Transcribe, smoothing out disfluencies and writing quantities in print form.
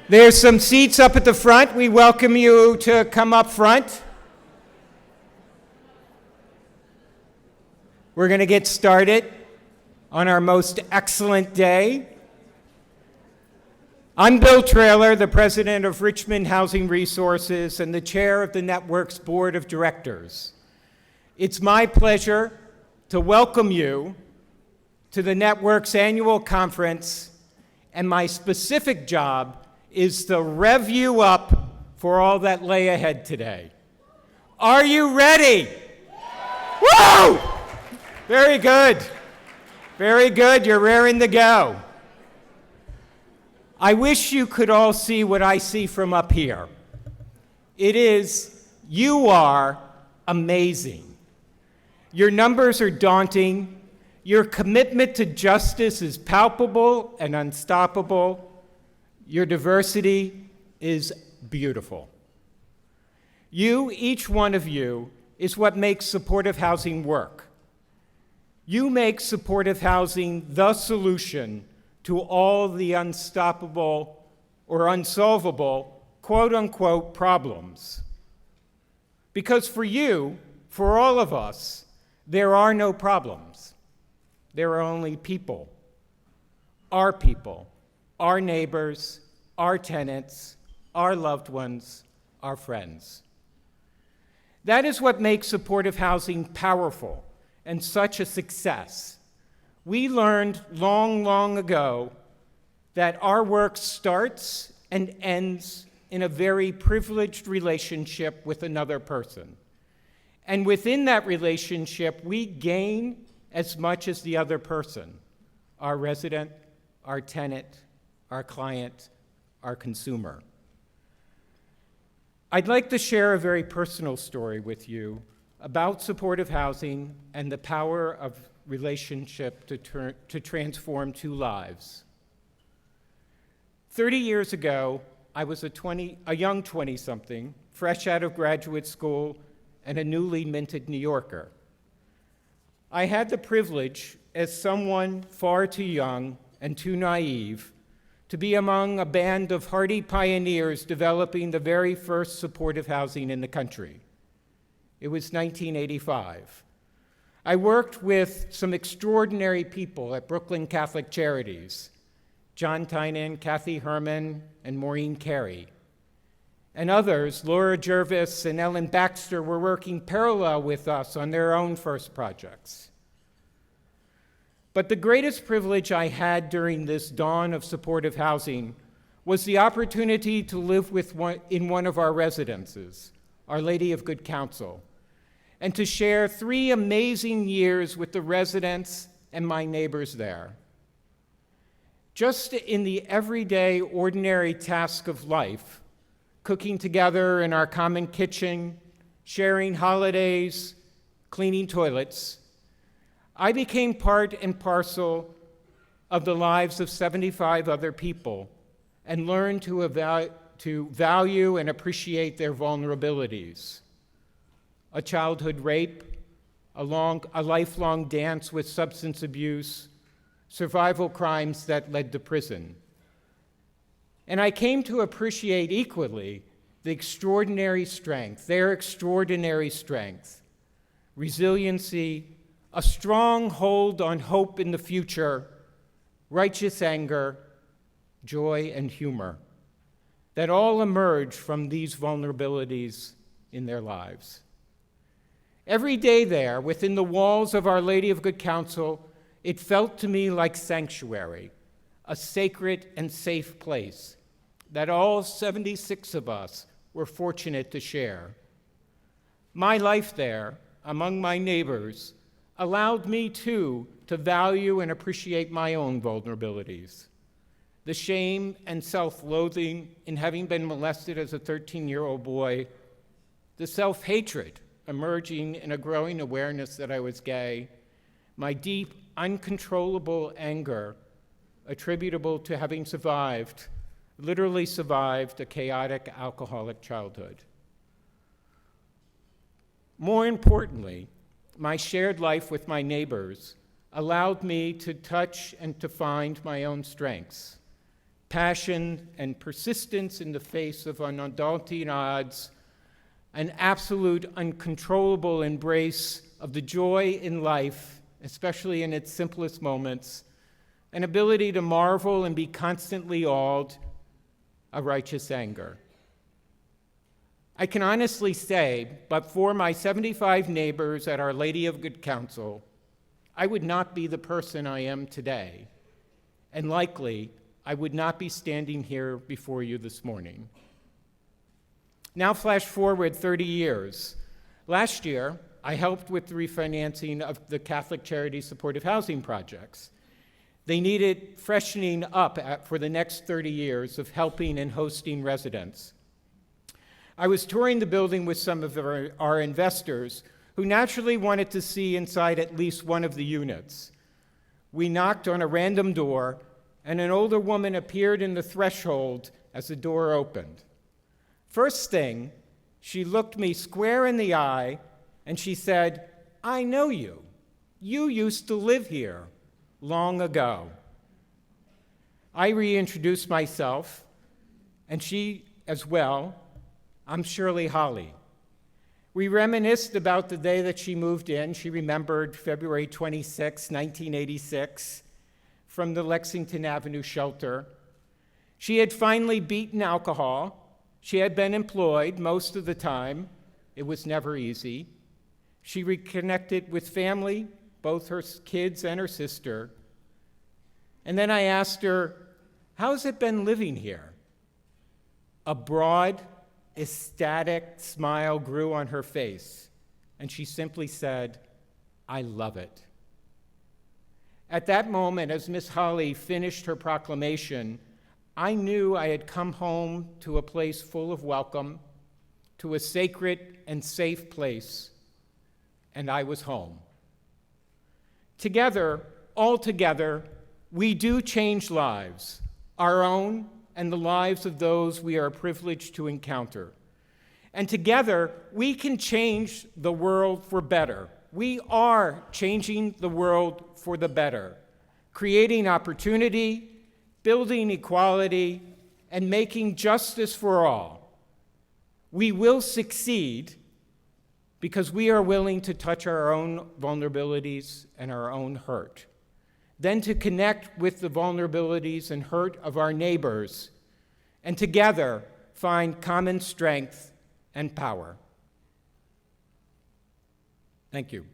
There's some seats up at the front. We welcome you to come up front. We're going to get started on our most excellent day. I'm Bill Traylor, the president of Richmond Housing Resources and the chair of the network's board of directors. It's my pleasure to welcome you to the network's annual conference, and my specific job is to rev you up for all that lay ahead today. Are you ready? Woo! Very good. Very good. You're raring to go. I wish you could all see what I see from up here. You are amazing. Your numbers are daunting. Your commitment to justice is palpable and unstoppable. Your diversity is beautiful. You, each one of you, is what makes supportive housing work. You make supportive housing the solution to all the unstoppable or unsolvable, quote-unquote, problems. Because for you, for all of us, there are no problems. There are only people, our neighbors, our tenants, our loved ones, our friends. That is what makes supportive housing powerful and such a success. We learned long ago that our work starts and ends in a very privileged relationship with another person. And within that relationship, we gain as much as the other person, our resident, our tenant, our client, our consumer. I'd like to share a very personal story with you about supportive housing and the power of relationship to transform two lives. 30 years ago, I was a young 20-something, fresh out of graduate school and a newly minted New Yorker. I had the privilege, as someone far too young and too naive, to be among a band of hardy pioneers developing the very first supportive housing in the country. It was 1985. I worked with some extraordinary people at Brooklyn Catholic Charities, John Tynan, Kathy Herman, and Maureen Carey. And others, Laura Jervis and Ellen Baxter, were working parallel with us on their own first projects. But the greatest privilege I had during this dawn of supportive housing was the opportunity to live in one of our residences, Our Lady of Good Counsel, and to share 3 amazing years with the residents and my neighbors there. Just in the everyday, ordinary task of life, cooking together in our common kitchen, sharing holidays, cleaning toilets, I became part and parcel of the lives of 75 other people and learned to value and appreciate their vulnerabilities. A childhood rape, a lifelong dance with substance abuse, survival crimes that led to prison. And I came to appreciate equally their extraordinary strength, resiliency, a strong hold on hope in the future, righteous anger, joy, and humor that all emerge from these vulnerabilities in their lives. Every day there, within the walls of Our Lady of Good Counsel, it felt to me like sanctuary, a sacred and safe place that all 76 of us were fortunate to share. My life there, among my neighbors, allowed me, too, to value and appreciate my own vulnerabilities. The shame and self-loathing in having been molested as a 13-year-old boy, the self-hatred emerging in a growing awareness that I was gay, my deep, uncontrollable anger attributable to having literally survived a chaotic alcoholic childhood. More importantly, my shared life with my neighbors allowed me to touch and to find my own strengths, passion and persistence in the face of undaunting odds, an absolute uncontrollable embrace of the joy in life, especially in its simplest moments, an ability to marvel and be constantly awed, a righteous anger. I can honestly say, but for my 75 neighbors at Our Lady of Good Counsel, I would not be the person I am today, and likely I would not be standing here before you this morning. Now flash forward 30 years. Last year, I helped with the refinancing of the Catholic Charity Supportive Housing projects. They needed freshening up for the next 30 years of helping and hosting residents. I was touring the building with some of our investors who naturally wanted to see inside at least one of the units. We knocked on a random door, and an older woman appeared in the threshold as the door opened. First thing, she looked me square in the eye, and she said, "I know you. You used to live here long ago." I reintroduced myself, and she as well. I'm Shirley Holly. We reminisced about the day that she moved in. She remembered February 26, 1986, from the Lexington Avenue shelter. She had finally beaten alcohol. She had been employed most of the time. It was never easy. She reconnected with family, both her kids and her sister. And then I asked her, "How's it been living here?" A broad, ecstatic smile grew on her face, and she simply said, "I love it." At that moment, as Miss Holly finished her proclamation, I knew I had come home to a place full of welcome, to a sacred and safe place, and I was home. Together, all together, we do change lives, our own and the lives of those we are privileged to encounter. And together, we can change the world for better. We are changing the world for the better, creating opportunity, building equality, and making justice for all. We will succeed because we are willing to touch our own vulnerabilities and our own hurt, then to connect with the vulnerabilities and hurt of our neighbors, and together find common strength and power. Thank you.